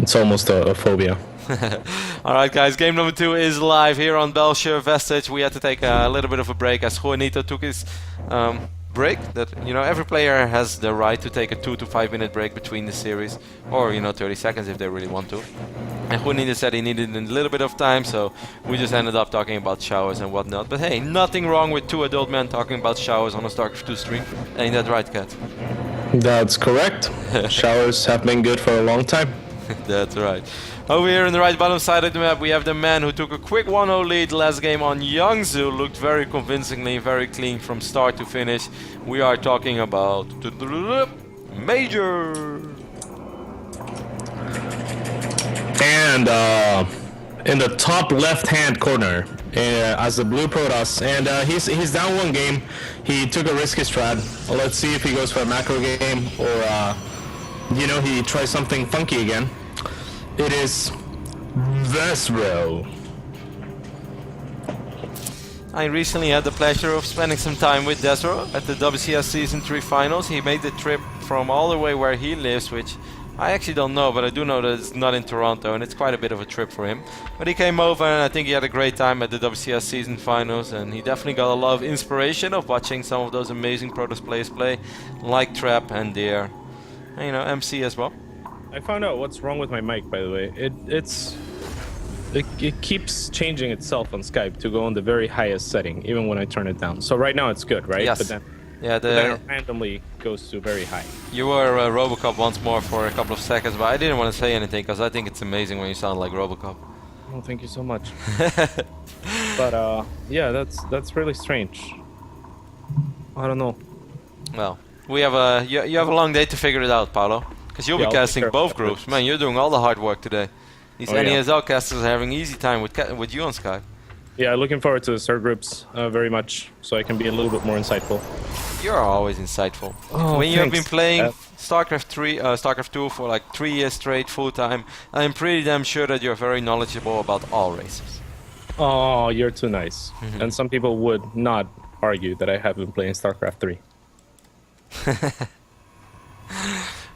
It's almost a phobia. Alright guys, game number 2 is live here on Belgium Vestige. We had to take a little bit of a break as Juanito took his break. That, you know, every player has the right to take a 2 to 5 minute break between the series, or, you know, 30 seconds if they really want to. And Juanito said he needed a little bit of time, so we just ended up talking about showers and whatnot. But hey, nothing wrong with two adult men talking about showers on a StarCraft 2 stream. Ain't that right, Kat? That's correct. Showers have been good for a long time. That's right. Over here in the right bottom side of the map, we have the man who took a quick 1-0 lead last game on Yangzhou. Looked very convincingly, very clean from start to finish. We are talking about Major. And in the top left-hand corner, as the blue Protoss, and he's down one game. He took a risky strat. Let's see if he goes for a macro game or you know, he tries something funky again. It is Desrow. I recently had the pleasure of spending some time with Desrow at the WCS Season 3 finals. He made the trip from all the way where he lives, which I actually don't know, but I do know that it's not in Toronto, and it's quite a bit of a trip for him. But he came over, and I think he had a great time at the WCS Season finals, and he definitely got a lot of inspiration of watching some of those amazing Protoss players play, like Trap and Deer, and, you know, MC as well. I found out what's wrong with my mic, by the way. It keeps changing itself on Skype to go on the very highest setting, even when I turn it down. So right now it's good, right? Yes. But then, yeah, then it randomly goes to very high. You were Robocop once more for a couple of seconds, but I didn't want to say anything because I think it's amazing when you sound like Robocop. Oh, thank you so much. But yeah, that's really strange. I don't know. Well, we have you have a long day to figure it out, Paolo. Because you'll be casting both groups. Man, you're doing all the hard work today. These NESL casters are having easy time with you on Skype. Yeah, looking forward to the third groups very much, so I can be a little bit more insightful. You're always insightful. Oh, when you have been playing StarCraft 2 for like 3 years straight, full time, I'm pretty damn sure that you're very knowledgeable about all races. Oh, you're too nice. And some people would not argue that I have been playing StarCraft 3.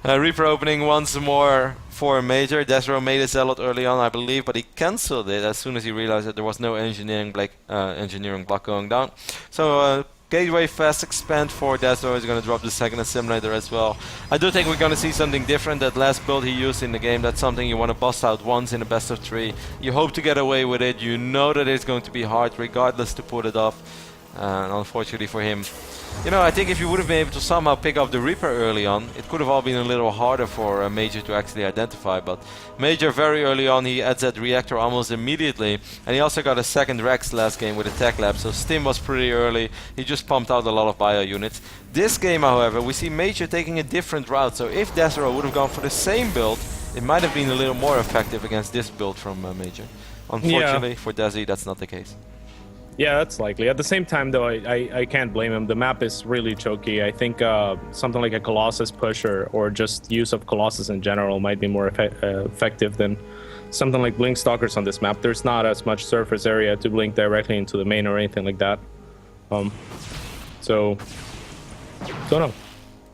Reaper opening once more for a Major. Desrow made a Zealot early on, I believe, but he cancelled it as soon as he realized that there was no engineering block going down. So Gateway fast expand for Desrow is going to drop the second assimilator as well. I do think we're going to see something different. That last build he used in the game, that's something you want to bust out once in a best of 3. You hope to get away with it. You know that it's going to be hard regardless to put it off. Unfortunately for him, you know, I think if you would have been able to somehow pick up the Reaper early on, it could have all been a little harder for Major to actually identify. But Major, very early on, he adds that reactor almost immediately. And he also got a second Rex last game with a Tech Lab, so Stim was pretty early. He just pumped out a lot of bio units. This game, however, we see Major taking a different route. So if Desrow would have gone for the same build, it might have been a little more effective against this build from Major. Unfortunately for Desi, that's not the case. Yeah, that's likely. At the same time, though, I can't blame him. The map is really choky. I think something like a Colossus push or just use of Colossus in general might be more effective than something like Blink Stalkers on this map. There's not as much surface area to blink directly into the main or anything like that. So, don't know.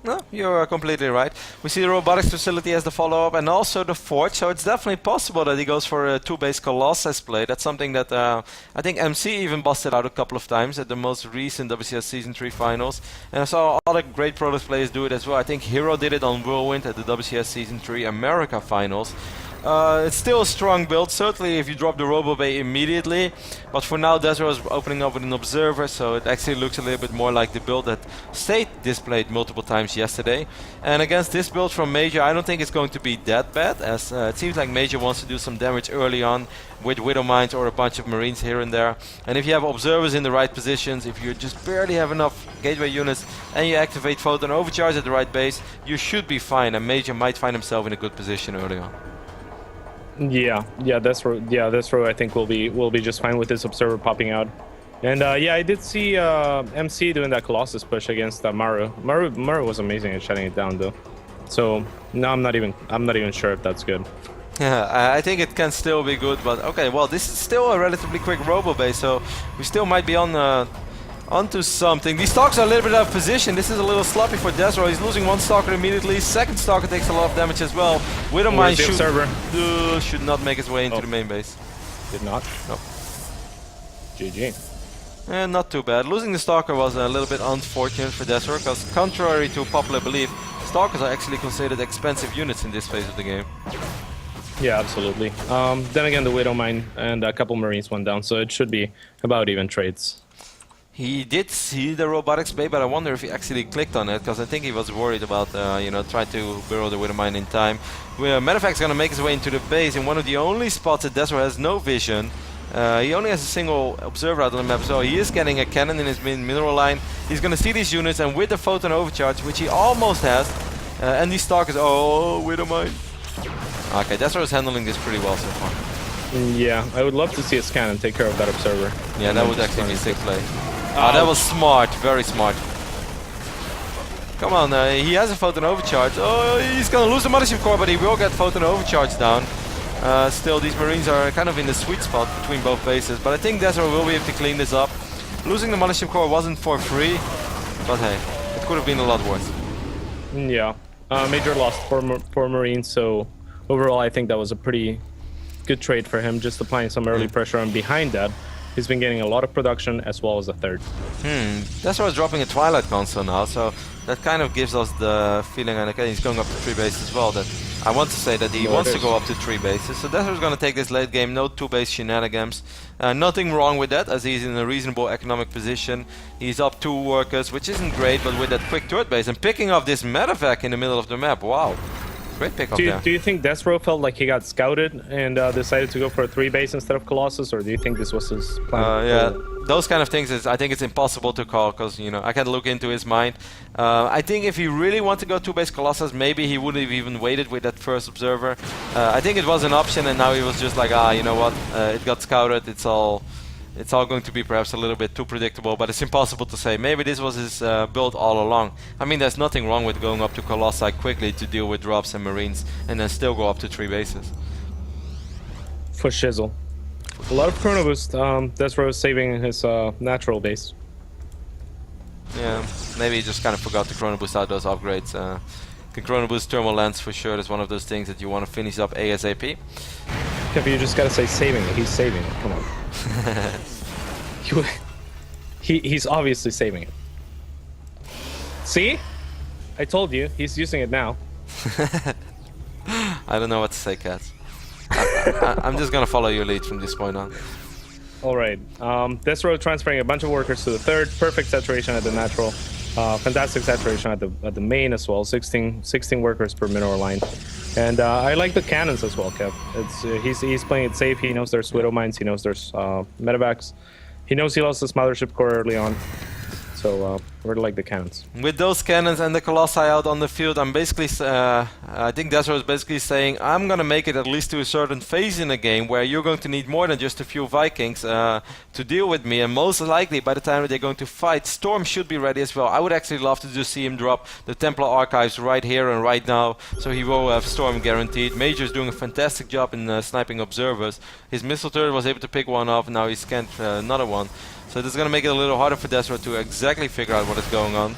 No, you're completely right. We see the robotics facility as the follow-up and also the forge, so it's definitely possible that he goes for a 2-base Colossus play. That's something that I think MC even busted out a couple of times at the most recent WCS Season 3 finals. And I saw other great Protoss players do it as well. I think Hero did it on Whirlwind at the WCS Season 3 America finals. It's still a strong build, certainly if you drop the Robo Bay immediately, but for now Desrow is opening up with an Observer, so it actually looks a little bit more like the build that State displayed multiple times yesterday. And against this build from Major, I don't think it's going to be that bad, as it seems like Major wants to do some damage early on with Widow Mines or a bunch of Marines here and there. And if you have Observers in the right positions, if you just barely have enough Gateway units and you activate Photon Overcharge at the right base, you should be fine, and Major might find himself in a good position early on. Yeah, Desrow I think will be just fine with this Observer popping out. And yeah, I did see MC doing that Colossus push against Maru. Maru was amazing at shutting it down though. So no, I'm not even sure if that's good. Yeah, I think it can still be good, but okay, well, this is still a relatively quick Robo base, so we still might be on onto something. These stalkers are a little bit out of position. This is a little sloppy for Desrow. He's losing one stalker immediately. Second stalker takes a lot of damage as well. Widowmine should not make his way into the main base. Did not? No. GG. And not too bad. Losing the stalker was a little bit unfortunate for Desrow, because contrary to popular belief, stalkers are actually considered expensive units in this phase of the game. Yeah, absolutely. Then again, the Widowmine and a couple Marines went down, so it should be about even trades. He did see the robotics bay, but I wonder if he actually clicked on it, because I think he was worried about, you know, trying to burrow the Widowmine in time. Medevac's gonna make his way into the base in one of the only spots that Desrow has no vision. He only has a single observer out on the map, so he is getting a cannon in his mineral line. He's gonna see these units, and with the photon overcharge, which he almost has, and these stalkers, oh, Widowmine. Okay, Desrow is handling this pretty well so far. Yeah, I would love to see his cannon take care of that observer. Yeah, that would actually be sick play. Ah, that was smart, very smart. Come on, he has a photon overcharge. Oh, he's gonna lose the mothership core, but he will get photon overcharge down. Still, these Marines are kind of in the sweet spot between both bases, but I think Desrow will be able to clean this up. Losing the mothership core wasn't for free, but hey, it could have been a lot worse. Yeah, Major lost four Marines, so overall I think that was a pretty good trade for him, just applying some early pressure, and behind that, he's been getting a lot of production as well as a third. Desrow is dropping a Twilight console now, so that kind of gives us the feeling, and okay, he's going up to 3 bases as well, that I want to say that he wants to go up to 3 bases. So Desrow is going to take this late game, no 2-base shenanigans. Nothing wrong with that, as he's in a reasonable economic position. He's up 2 workers, which isn't great, but with that quick turret base and picking up this medevac in the middle of the map, wow. Great pick up there. Do you think Desrow felt like he got scouted and decided to go for a 3 base instead of Colossus, or do you think this was his plan? Yeah, those kind of things, I think it's impossible to call, because, you know, I can't look into his mind. I think if he really wanted to go 2-base Colossus, maybe he would have even waited with that first observer. I think it was an option, and now he was just like, you know what, it got scouted, it's all going to be perhaps a little bit too predictable, but it's impossible to say. Maybe this was his build all along. I mean, there's nothing wrong with going up to Colossi quickly to deal with drops and Marines, and then still go up to 3 bases. For shizzle. A lot of Chrono Boost. Desrow is saving his natural base. Yeah, maybe he just kind of forgot to Chrono Boost out those upgrades. Can Chrono Boost Thermal Lens for sure. That's one of those things that you want to finish up ASAP. Kev, you just gotta say saving it. He's saving it. Come on. He's obviously saving it. See? I told you. He's using it now. I don't know what to say, Cats. I'm just gonna follow your lead from this point on. Alright. Desrow transferring a bunch of workers to the third. Perfect saturation at the natural. Fantastic saturation at the main as well. 16 workers per mineral line. And I like the cannons as well, Kev. He's playing it safe. He knows there's Widow Mines. He knows there's medevacs. He knows he lost his mothership core early on. So we're like the cannons. With those cannons and the Colossi out on the field, I'm basically, I think Desrow is basically saying, I'm going to make it at least to a certain phase in the game where you're going to need more than just a few Vikings to deal with me. And most likely, by the time they're going to fight, Storm should be ready as well. I would actually love to just see him drop the Templar Archives right here and right now, so he will have Storm guaranteed. Major is doing a fantastic job in sniping observers. His missile turret was able to pick one off, and now he scanned another one. So this is going to make it a little harder for Desrow to exactly figure out what is going on.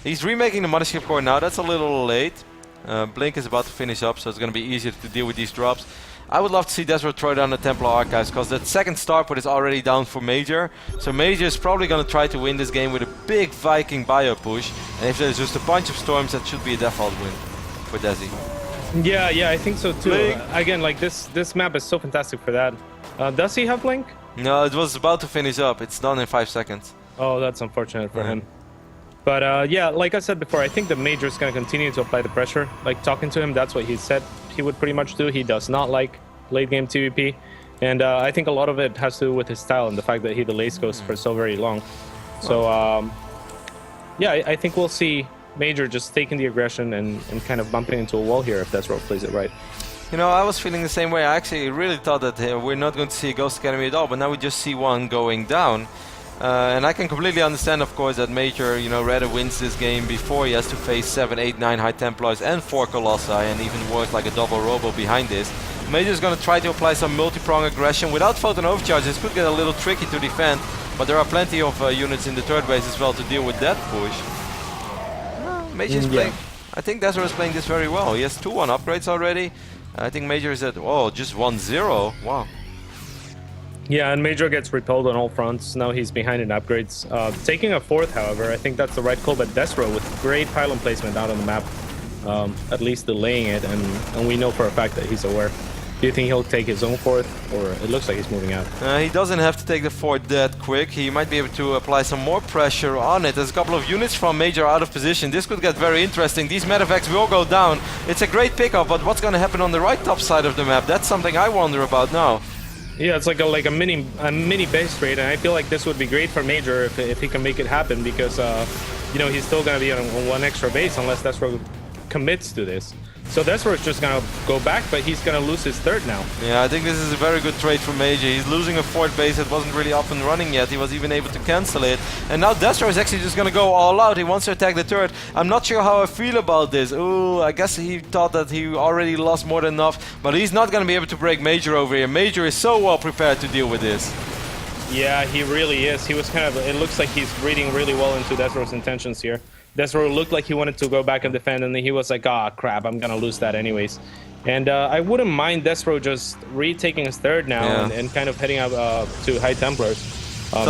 He's remaking the mothership core now. That's a little late. Blink is about to finish up, so it's going to be easier to deal with these drops. I would love to see Desrow throw down the Templar Archives, because that second starport is already down for Major. So Major is probably going to try to win this game with a big Viking bio push. And if there's just a bunch of storms, that should be a default win for Desi. Yeah, I think so too. Again, like this map is so fantastic for that. Does he have Blink? No, it was about to finish up. It's done in 5 seconds. Oh, that's unfortunate for him. But yeah, like I said before, I think the Major is going to continue to apply the pressure. Like, talking to him, that's what he said he would pretty much do. He does not like late game TVP. And I think a lot of it has to do with his style and the fact that he delays goes for so very long. So yeah, I think we'll see Major just taking the aggression and kind of bumping into a wall here if Desrow plays it right. You know, I was feeling the same way. I actually really thought that we're not going to see a Ghost Academy at all, but now we just see one going down. And I can completely understand, of course, that Major, you know, rather wins this game before he has to face 7, 8, 9 High Templars and 4 Colossi, and even worse, like a double Robo behind this. Major's going to try to apply some multi-prong aggression. Without Photon Overcharge, this could get a little tricky to defend. But there are plenty of units in the third base as well to deal with that push. Major is playing. I think Desrow is playing this very well. He has 2-1 upgrades already. I think Major is at just 1-0. Wow. Yeah, and Major gets repelled on all fronts. Now he's behind in upgrades. Taking a fourth, however, I think that's the right call. But Desrow with great pylon placement out on the map, at least delaying it, and we know for a fact that he's aware. Do you think he'll take his own fourth, or it looks like he's moving out? He doesn't have to take the fourth that quick. He might be able to apply some more pressure on it. There's a couple of units from Major out of position. This could get very interesting. These medevacs will go down. It's a great pickup, but what's going to happen on the right top side of the map? That's something I wonder about now. Yeah, it's like a mini base trade, and I feel like this would be great for Major if he can make it happen, because you know, he's still going to be on one extra base unless Desrow commits to this. So Desrow is just going to go back, but he's going to lose his third now. Yeah, I think this is a very good trade for Major. He's losing a fourth base that wasn't really up and running yet. He was even able to cancel it. And now Desrow is actually just going to go all out. He wants to attack the third. I'm not sure how I feel about this. Ooh, I guess he thought that he already lost more than enough. But he's not going to be able to break Major over here. Major is so well prepared to deal with this. Yeah, he really is. He was kind of... It looks like he's reading really well into Desrow's intentions here. Desrow looked like he wanted to go back and defend, and then he was like, ah, crap, I'm gonna lose that anyways. And I wouldn't mind Desrow just retaking his third now and kind of heading up to High Templars.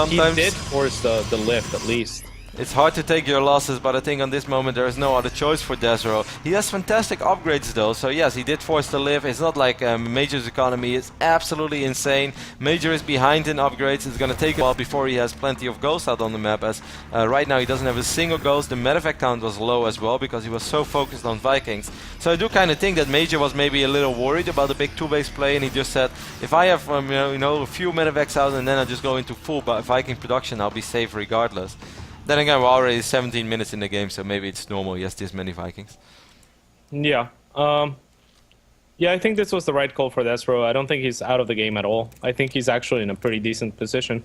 He did force the lift, at least. It's hard to take your losses, but I think on this moment there is no other choice for Desrow. He has fantastic upgrades though, so yes, he did force the lift. It's not like Major's economy is absolutely insane. Major is behind in upgrades. It's going to take a while before he has plenty of ghosts out on the map, as right now he doesn't have a single ghost. The medevac count was low as well because he was so focused on Vikings. So I do kind of think that Major was maybe a little worried about the big 2-base play, and he just said, if I have you know, a few medevacs out and then I just go into full Viking production, I'll be safe regardless. Then again, we're already 17 minutes in the game, so maybe it's normal he has this many Vikings. Yeah. Yeah, I think this was the right call for Desrow. I don't think he's out of the game at all. I think he's actually in a pretty decent position.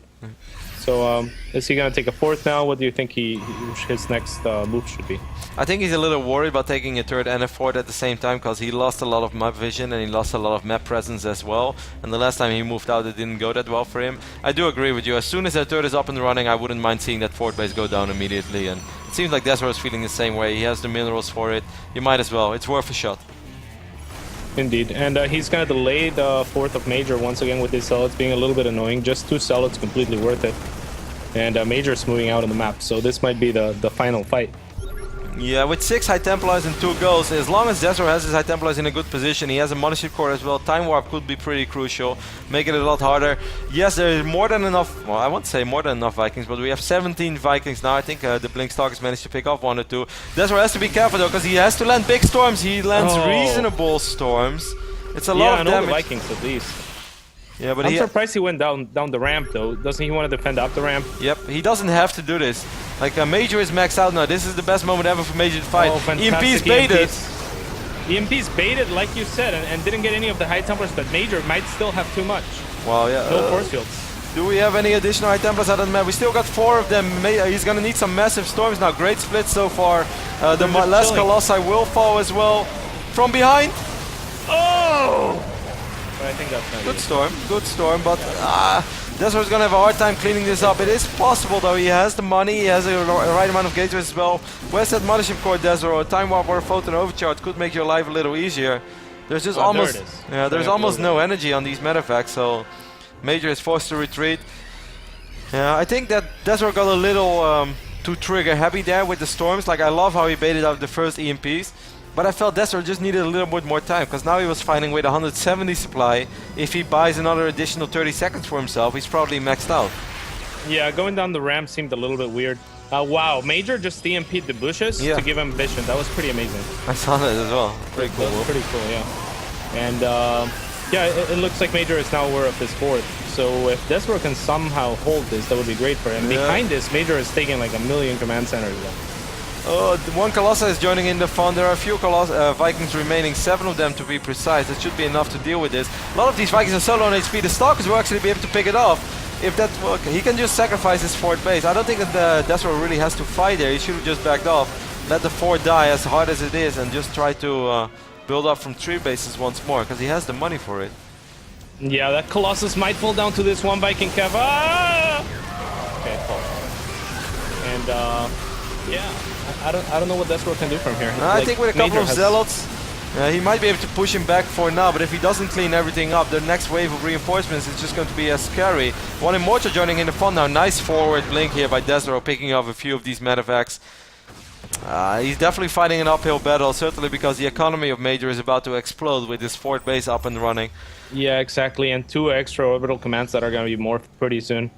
So, is he going to take a fourth now? What do you think his next move should be? I think he's a little worried about taking a third and a fourth at the same time, because he lost a lot of map vision and he lost a lot of map presence as well. And the last time he moved out, it didn't go that well for him. I do agree with you. As soon as that third is up and running, I wouldn't mind seeing that fourth base go down immediately. And it seems like Desrow is feeling the same way. He has the minerals for it. You might as well. It's worth a shot. Indeed, and he's going to delay the fourth of Major once again with his zealots being a little bit annoying. Just 2 zealots completely worth it. And Major's moving out on the map, so this might be the final fight. Yeah, with 6 High Templars and 2 ghosts, as long as Desrow has his High Templars in a good position, he has a Mothership Core as well. Time Warp could be pretty crucial, make it a lot harder. Yes, there is more than enough, well, I won't say more than enough Vikings, but we have 17 Vikings now. I think the Blink Stalkers managed to pick off 1 or 2. Desrow has to be careful though, because he has to land big storms. He lands reasonable storms. It's a lot of damage. Yeah, Vikings at least. Yeah, but I'm surprised he went down the ramp though. Doesn't he want to defend up the ramp? Yep, he doesn't have to do this. Like Major is maxed out now. This is the best moment ever for Major to fight. EMP's baited. EMP's baited, like you said, and didn't get any of the High Templars, but Major might still have too much. Well, yeah. No force fields. Do we have any additional High Templars out on the map? We still got 4 of them. He's gonna need some massive storms now. Great split so far. The last Colossi will fall as well. From behind. Oh! But I think that's not good storm, but Desrow's gonna have a hard time cleaning this up. It is possible though, he has the money, he has a right amount of gators as well. Where's that Mothership Core, Desrow? A Time Warp or a Photon Overcharge could make your life a little easier. There's just there's almost no energy on these medevacs, so Major is forced to retreat. Yeah, I think that Desrow got a little too trigger happy there with the storms. Like, I love how he baited out the first EMPs. But I felt Desrow just needed a little bit more time, because now he was fighting with 170 supply. If he buys another additional 30 seconds for himself, he's probably maxed out. Yeah, going down the ramp seemed a little bit weird. Wow, Major just EMP'd the bushes to give him vision. That was pretty amazing. I saw that as well. Pretty cool. Pretty cool, yeah. And yeah, it looks like Major is now aware of his fourth. So if Desrow can somehow hold this, that would be great for him. Yeah. Behind this, Major is taking like 1 million command centers though. One Colossus is joining in the fun. There are a few Vikings remaining, 7 of them to be precise. That should be enough to deal with this. A lot of these Vikings are so low on HP, the Stalkers will actually be able to pick it off. If that he can just sacrifice his 4th base. I don't think that Desrow really has to fight there. He should have just backed off, let the 4 die as hard as it is, and just try to build up from 3 bases once more, because he has the money for it. Yeah, that Colossus might fall down to this 1 Viking Cav. And yeah, I don't know what Desrow can do from here. I think with a couple Major of has- zealots, he might be able to push him back for now, but if he doesn't clean everything up, the next wave of reinforcements is just going to be as scary. One Immortal joining in the fun now. Nice forward blink here by Desrow, picking up a few of these medevacs. He's definitely fighting an uphill battle, certainly because the economy of Major is about to explode with this fort base up and running. Yeah, exactly, and 2 extra orbital commands that are going to be morphed pretty soon.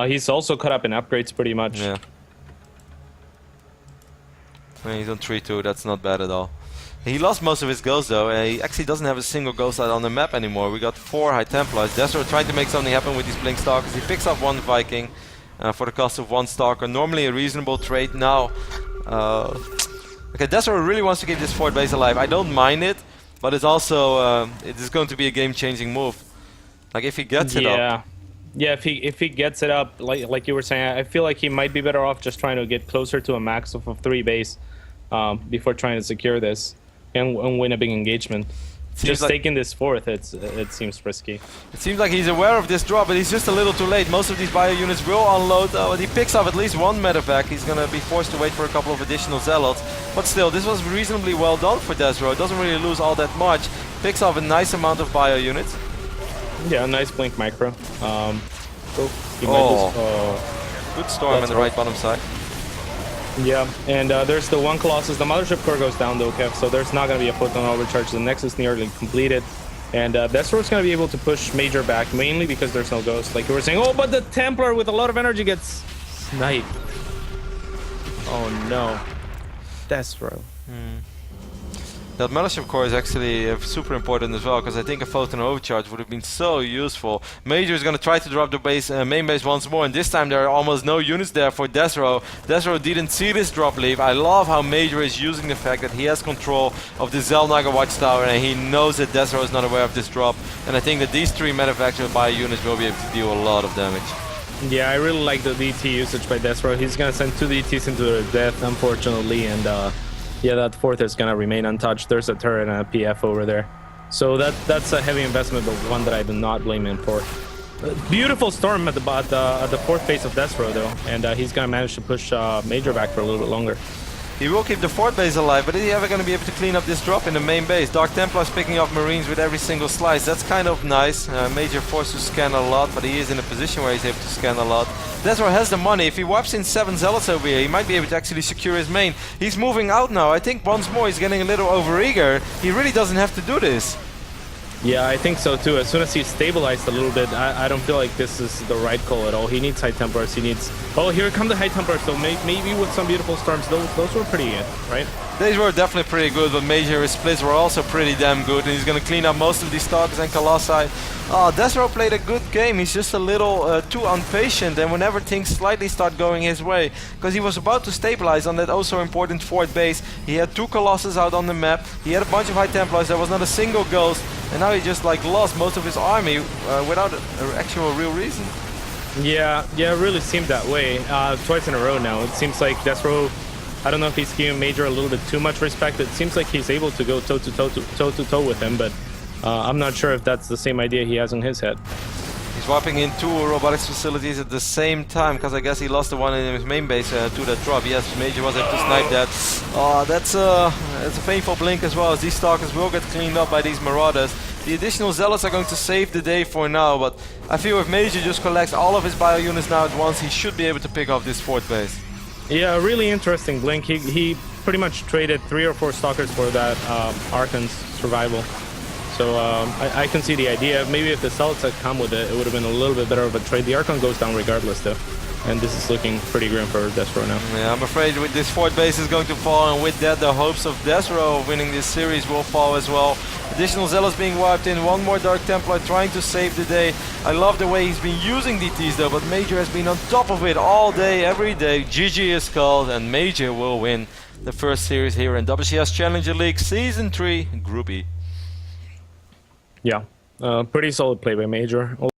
He's also caught up in upgrades pretty much. Yeah. He's on 3-2, that's not bad at all. He lost most of his ghosts though. He actually doesn't have a single ghost out on the map anymore. We got 4 High Templars. Desrow trying to make something happen with these Blink Stalkers. He picks up 1 Viking for the cost of 1 Stalker. Normally a reasonable trade now. Okay, Desrow really wants to keep this fort base alive. I don't mind it, but it's also it is going to be a game-changing move. Like if he gets it up. Yeah, if he gets it up, like you were saying, I feel like he might be better off just trying to get closer to a max of 3 base before trying to secure this and win a big engagement. Just like taking this fourth, it seems risky. It seems like he's aware of this drop, but he's just a little too late. Most of these bio units will unload, but he picks up at least 1 medevac. He's gonna be forced to wait for a couple of additional zealots. But still, this was reasonably well done for Desrow. Doesn't really lose all that much. Picks up a nice amount of bio units. Yeah, nice blink micro. Good storm on the right bottom side. Yeah, and there's the 1 Colossus. The Mothership core goes down though, Kev, so there's not going to be a photon overcharge. The Nexus nearly completed. And Destrow's going to be able to push Major back, mainly because there's no ghost. Like you were saying, oh, but the Templar with a lot of energy gets sniped. Oh no. Desrow. That Mothership core is actually super important as well, because I think a photon overcharge would have been so useful. Major is going to try to drop the base, main base once more, and this time there are almost no units there for Desrow. Desrow didn't see this drop leave. I love how Major is using the fact that he has control of the Zelnaga watchtower, and he knows that Desrow is not aware of this drop. And I think that these 3 manufactured by units will be able to deal a lot of damage. Yeah, I really like the DT usage by Desrow. He's going to send 2 DTs into their death, unfortunately, and yeah, that 4th is going to remain untouched. There's a turret and a PF over there. So that's a heavy investment, but one that I do not blame him for. Beautiful storm at the 4th base of Desrow, though. And he's going to manage to push Major back for a little bit longer. He will keep the fort base alive, but is he ever going to be able to clean up this drop in the main base? Dark Templars picking up Marines with every single slice. That's kind of nice. Major forced to scan a lot, but he is in a position where he's able to scan a lot. Desrow has the money. If he wipes in 7 zealots over here, he might be able to actually secure his main. He's moving out now. I think once more he's getting a little overeager. He really doesn't have to do this. Yeah, I think so too. As soon as he's stabilized a little bit, I don't feel like this is the right call at all. He needs High Templars. He needs... Oh, here come the High Templars. So maybe with some beautiful storms, those were pretty good, right? These were definitely pretty good, but Major splits were also pretty damn good, and he's going to clean up most of these Stalkers and Colossi. Desrow played a good game. He's just a little too impatient, and whenever things slightly start going his way, because he was about to stabilize on that also important fort base. He had 2 Colossus out on the map. He had a bunch of High Templars. There was not a single ghost, and now he just like lost most of his army without an actual real reason. Yeah, it really seemed that way. Twice in a row now. It seems like Desrow, I don't know if he's giving Major a little bit too much respect. It seems like he's able to go toe-to-toe with him, but I'm not sure if that's the same idea he has in his head. He's wiping in 2 robotics facilities at the same time, because I guess he lost the one in his main base to that drop. Yes, Major was able to snipe that. That's a painful blink as well, as these Stalkers will get cleaned up by these Marauders. The additional Zealots are going to save the day for now, but I feel if Major just collects all of his bio units now at once, he should be able to pick off this fort base. Yeah, really interesting blink. He pretty much traded 3 or 4 Stalkers for that Archon's survival. So I can see the idea. Maybe if the Zealots had come with it, it would have been a little bit better of a trade. The Archon goes down regardless, though. And this is looking pretty grim for Desrow now. Yeah, I'm afraid with this fort base is going to fall, and with that the hopes of Desrow winning this series will fall as well. Additional Zealots being wiped in, 1 more Dark Templar trying to save the day. I love the way he's been using DTs though, but Major has been on top of it all day, every day. GG is called, and Major will win the first series here in WCS Challenger League Season 3 Group E. Yeah, pretty solid play by Major.